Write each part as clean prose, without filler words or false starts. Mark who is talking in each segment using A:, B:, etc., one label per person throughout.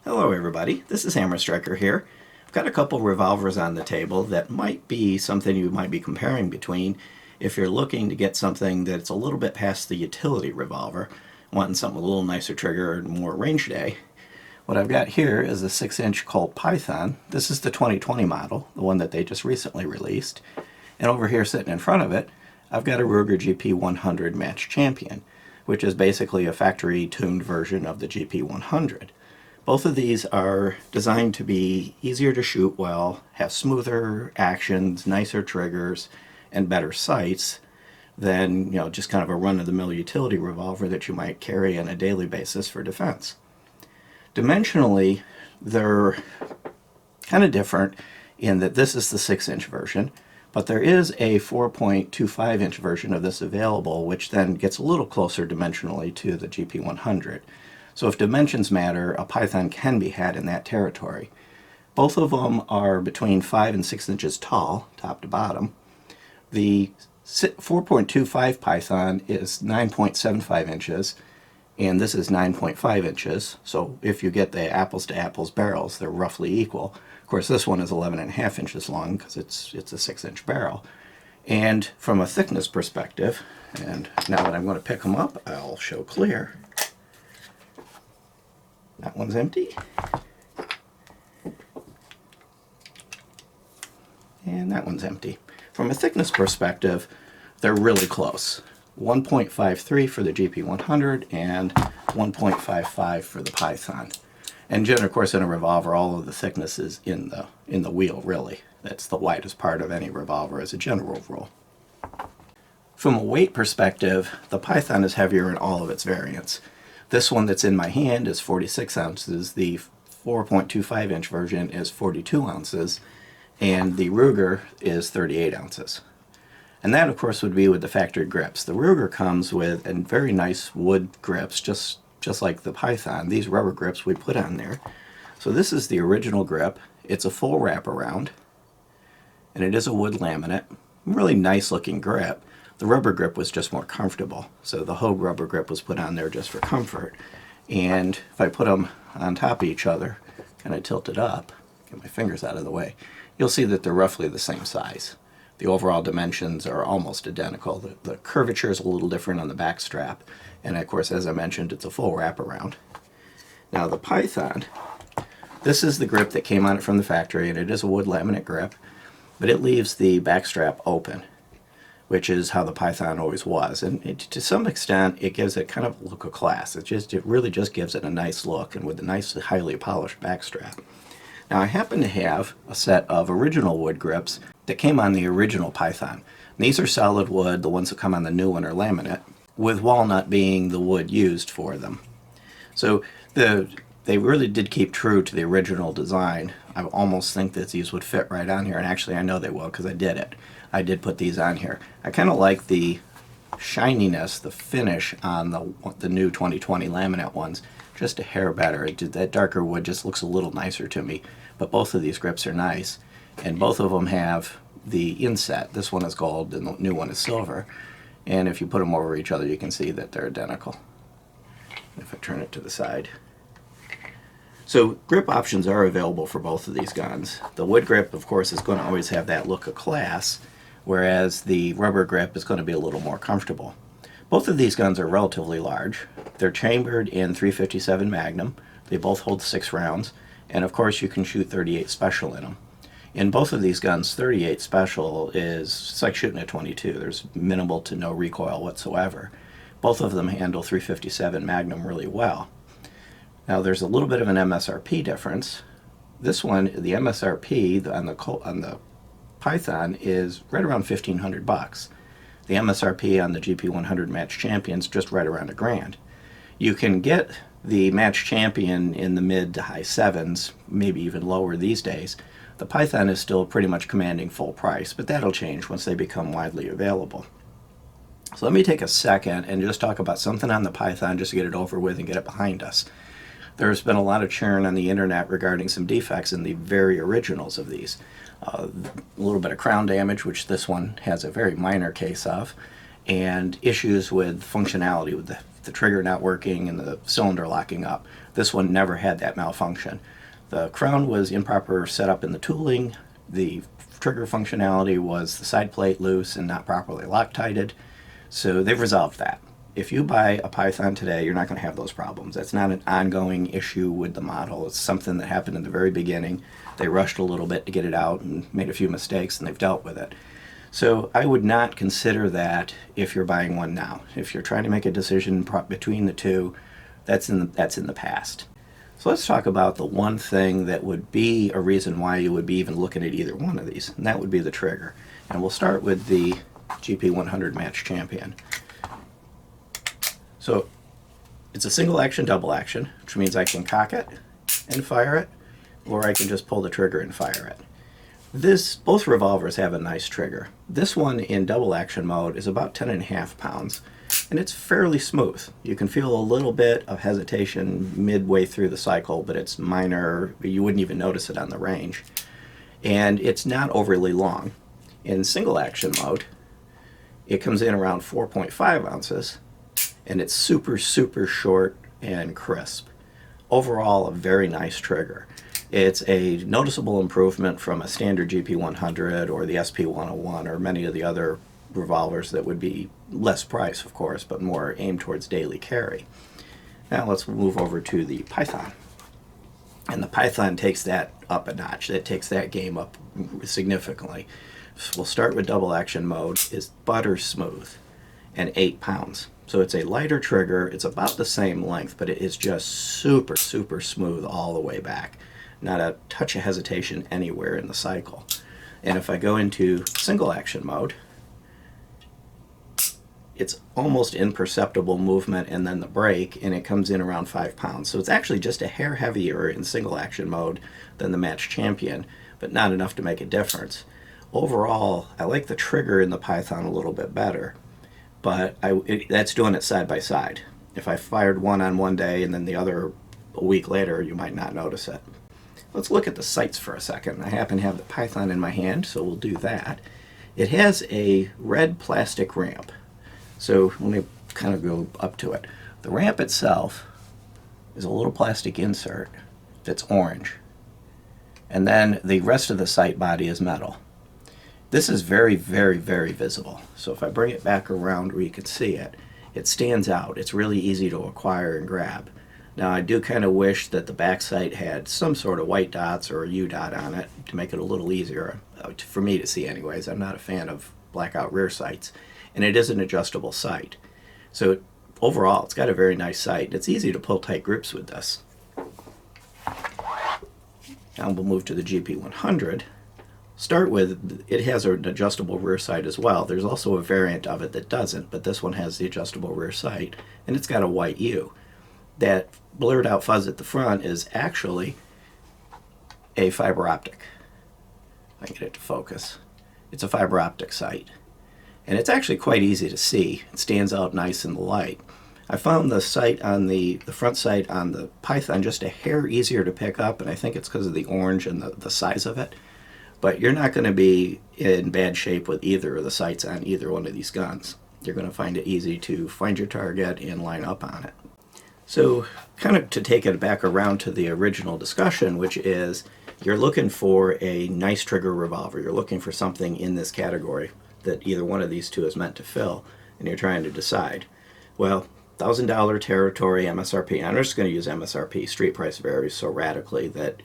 A: Hello everybody, this is Hammer Striker here. I've got a couple revolvers on the table that might be something you might be comparing between if you're looking to get something that's a little bit past the utility revolver, wanting something with a little nicer trigger and more range day. What I've got here is a 6-inch Colt Python. This is the 2020 model, the one that they just recently released. And over here sitting in front of it, I've got a Ruger GP100 Match Champion, which is basically a factory-tuned version of the GP100. Both of these are designed to be easier to shoot well, have smoother actions, nicer triggers, and better sights than, just kind of a run-of-the-mill utility revolver that you might carry on a daily basis for defense. Dimensionally, they're kind of different in that this is the 6-inch version, but there is a 4.25-inch version of this available, which then gets a little closer dimensionally to the GP100. So if dimensions matter, a Python can be had in that territory. Both of them are between 5 and 6 inches tall, top to bottom. The 4.25 Python is 9.75 inches, and this is 9.5 inches. So if you get the apples-to-apples barrels, they're roughly equal. Of course, this one is 11.5 inches long because it's a 6-inch barrel. And from a thickness perspective, and now that I'm going to pick them up, I'll show clear. That one's empty. And that one's empty. From a thickness perspective, they're really close. 1.53 for the GP100 and 1.55 for the Python. And of course, in a revolver, all of the thickness is in the wheel, really. That's the widest part of any revolver as a general rule. From a weight perspective, the Python is heavier in all of its variants. This one that's in my hand is 46 ounces, the 4.25-inch version is 42 ounces, and the Ruger is 38 ounces. And that, of course, would be with the factory grips. The Ruger comes with a very nice wood grips, just like the Python. These rubber grips we put on there. So this is the original grip. It's a full wraparound, and it is a wood laminate. Really nice looking grip. The rubber grip was just more comfortable, so the Hogue rubber grip was put on there just for comfort. And if I put them on top of each other, kind of tilt it up, get my fingers out of the way, you'll see that they're roughly the same size. The overall dimensions are almost identical. The curvature is a little different on the back strap, and of course, as I mentioned, it's a full wraparound. Now the Python, this is the grip that came on it from the factory, and it is a wood laminate grip, but it leaves the back strap open, which is how the Python always was. And to some extent, it gives it kind of a look of class. It really just gives it a nice look, and with a nice, highly polished backstrap. Now, I happen to have a set of original wood grips that came on the original Python. And these are solid wood. The ones that come on the new one are laminate, with walnut being the wood used for them. So they really did keep true to the original design. I almost think that these would fit right on here, and actually I know they will because I did it. I did put these on here. I kind of like the shininess, the finish on the new 2020 laminate ones, just a hair better. That darker wood just looks a little nicer to me, but both of these grips are nice, and both of them have the inset. This one is gold and the new one is silver, and if you put them over each other you can see that they're identical. If I turn it to the side. So grip options are available for both of these guns. The wood grip, of course, is going to always have that look of class, whereas the rubber grip is going to be a little more comfortable. Both of these guns are relatively large. They're chambered in .357 Magnum. They both hold 6 rounds, and of course you can shoot .38 Special in them. In both of these guns, .38 Special it's like shooting a .22. There's minimal to no recoil whatsoever. Both of them handle .357 Magnum really well. Now there's a little bit of an MSRP difference. This one, the MSRP on the Python is right around $1,500. The MSRP on the GP100 Match Champion's just right around $1,000. You can get the Match Champion in the mid to high 7s, maybe even lower these days. The Python is still pretty much commanding full price, but that'll change once they become widely available. So let me take a second and just talk about something on the Python just to get it over with and get it behind us. There's been a lot of churn on the internet regarding some defects in the very originals of these. A little bit of crown damage, which this one has a very minor case of, and issues with functionality with the the trigger not working and the cylinder locking up. This one never had that malfunction. The crown was improper setup in the tooling. The trigger functionality was the side plate loose and not properly Loctited. So they've resolved that. If you buy a Python today, you're not going to have those problems. That's not an ongoing issue with the model. It's something that happened in the very beginning. They rushed a little bit to get it out and made a few mistakes, and they've dealt with it. So I would not consider that if you're buying one now. If you're trying to make a decision between the two, that's in the past. So let's talk about the one thing that would be a reason why you would be even looking at either one of these, and that would be the trigger. And we'll start with the GP100 Match Champion. So it's a single action, double action, which means I can cock it and fire it, or I can just pull the trigger and fire it. Both revolvers have a nice trigger. This one in double action mode is about 10.5 pounds, and it's fairly smooth. You can feel a little bit of hesitation midway through the cycle, but it's minor. You wouldn't even notice it on the range. And it's not overly long. In single action mode, it comes in around 4.5 ounces, and it's super, super short and crisp. Overall, a very nice trigger. It's a noticeable improvement from a standard GP100 or the SP101 or many of the other revolvers that would be less price, of course, but more aimed towards daily carry. Now let's move over to the Python. And the Python takes that up a notch. It takes that game up significantly. So we'll start with double action mode. It's butter smooth and 8 pounds. So it's a lighter trigger. It's about the same length, but it is just super, super smooth all the way back. Not a touch of hesitation anywhere in the cycle. And if I go into single action mode, it's almost imperceptible movement and then the brake, and it comes in around 5 pounds. So it's actually just a hair heavier in single action mode than the Match Champion, but not enough to make a difference. Overall, I like the trigger in the Python a little bit better, but that's doing it side by side. If I fired one on one day and then the other a week later, you might not notice it. Let's look at the sights for a second. I happen to have the Python in my hand, so we'll do that. It has a red plastic ramp. So let me kind of go up to it. The ramp itself is a little plastic insert that's orange. And then the rest of the sight body is metal. This is very, very, very visible. So if I bring it back around where you can see it, it stands out. It's really easy to acquire and grab. Now I do kind of wish that the back sight had some sort of white dots or a U dot on it to make it a little easier, for me to see anyways. I'm not a fan of blackout rear sights. And it is an adjustable sight. So overall, it's got a very nice sight. It's easy to pull tight grips with this. Now we'll move to the GP100. Start with, it has an adjustable rear sight as well. There's also a variant of it that doesn't, but this one has the adjustable rear sight, and it's got a white U. That blurred out fuzz at the front is actually a fiber optic. If I can get it to focus. It's a fiber optic sight. And it's actually quite easy to see. It stands out nice in the light. I found the sight on the front sight on the Python just a hair easier to pick up, and I think it's because of the orange and the size of it. But you're not going to be in bad shape with either of the sights on either one of these guns. You're going to find it easy to find your target and line up on it. So kind of to take it back around to the original discussion, which is you're looking for a nice trigger revolver. You're looking for something in this category that either one of these two is meant to fill, and you're trying to decide. Well, $1,000 territory MSRP. I'm just going to use MSRP. Street price varies so radically that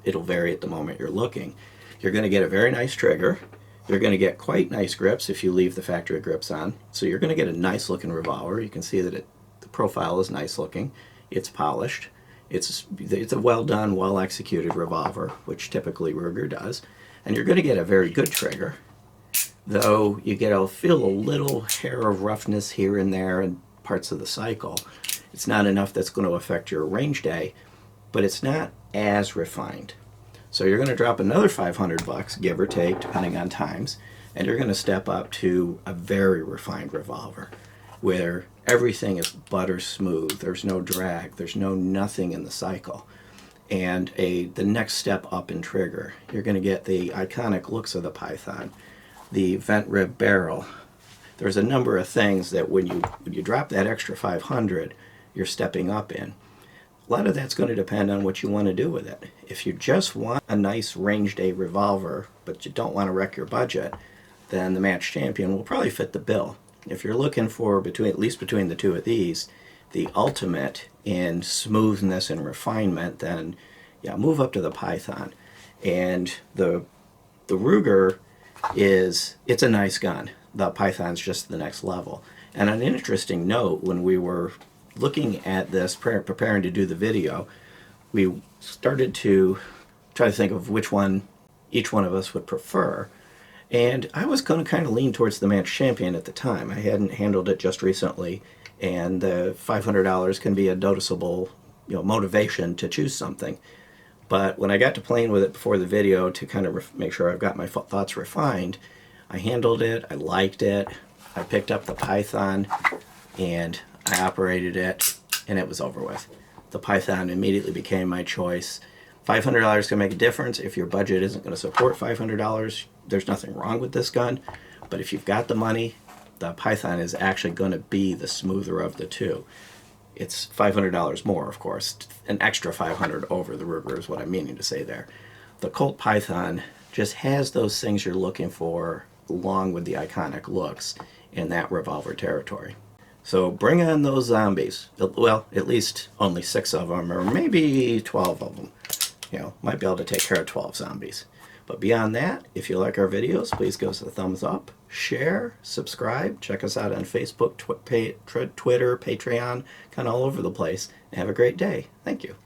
A: it'll vary at the moment you're looking. You're going to get a very nice trigger. You're going to get quite nice grips if you leave the factory grips on. So you're going to get a nice looking revolver. You can see that the profile is nice looking. It's polished. It's a well done, well executed revolver, which typically Ruger does. And you're going to get a very good trigger, though you'll feel a little hair of roughness here and there in parts of the cycle. It's not enough that's going to affect your range day, but it's not as refined. So you're going to drop another $500, give or take, depending on times, and you're going to step up to a very refined revolver where everything is butter smooth. There's no drag. There's nothing in the cycle. And the next step up in trigger, you're going to get the iconic looks of the Python, the vent rib barrel, there's a number of things that when you drop that extra 500, you're stepping up in. A lot of that's going to depend on what you want to do with it. If you just want a nice ranged A revolver, but you don't want to wreck your budget, then the Match Champion will probably fit the bill. If you're looking for, at least between the two of these, the ultimate in smoothness and refinement, then yeah, move up to the Python. And the Ruger it's a nice gun. The Python's just the next level. And on an interesting note, when we were looking at this, preparing to do the video, we started to try to think of which one each one of us would prefer. And I was going to kind of lean towards the Match Champion at the time. I hadn't handled it just recently, and the $500 can be a noticeable, motivation to choose something. But when I got to playing with it before the video to kind of make sure I've got my thoughts refined, I handled it, I liked it, I picked up the Python, and I operated it, and it was over with. The Python immediately became my choice. $500 can make a difference. If your budget isn't going to support $500, there's nothing wrong with this gun. But if you've got the money, the Python is actually going to be the smoother of the two. It's $500 more, of course. An extra $500 over the Ruger is what I'm meaning to say there. The Colt Python just has those things you're looking for, along with the iconic looks in that revolver territory. So bring on those zombies. Well, at least only 6 of them, or maybe 12 of them. Might be able to take care of 12 zombies. But beyond that, if you like our videos, please give us a thumbs up, share, subscribe, check us out on Facebook, Twitter, Patreon, kind of all over the place. And have a great day. Thank you.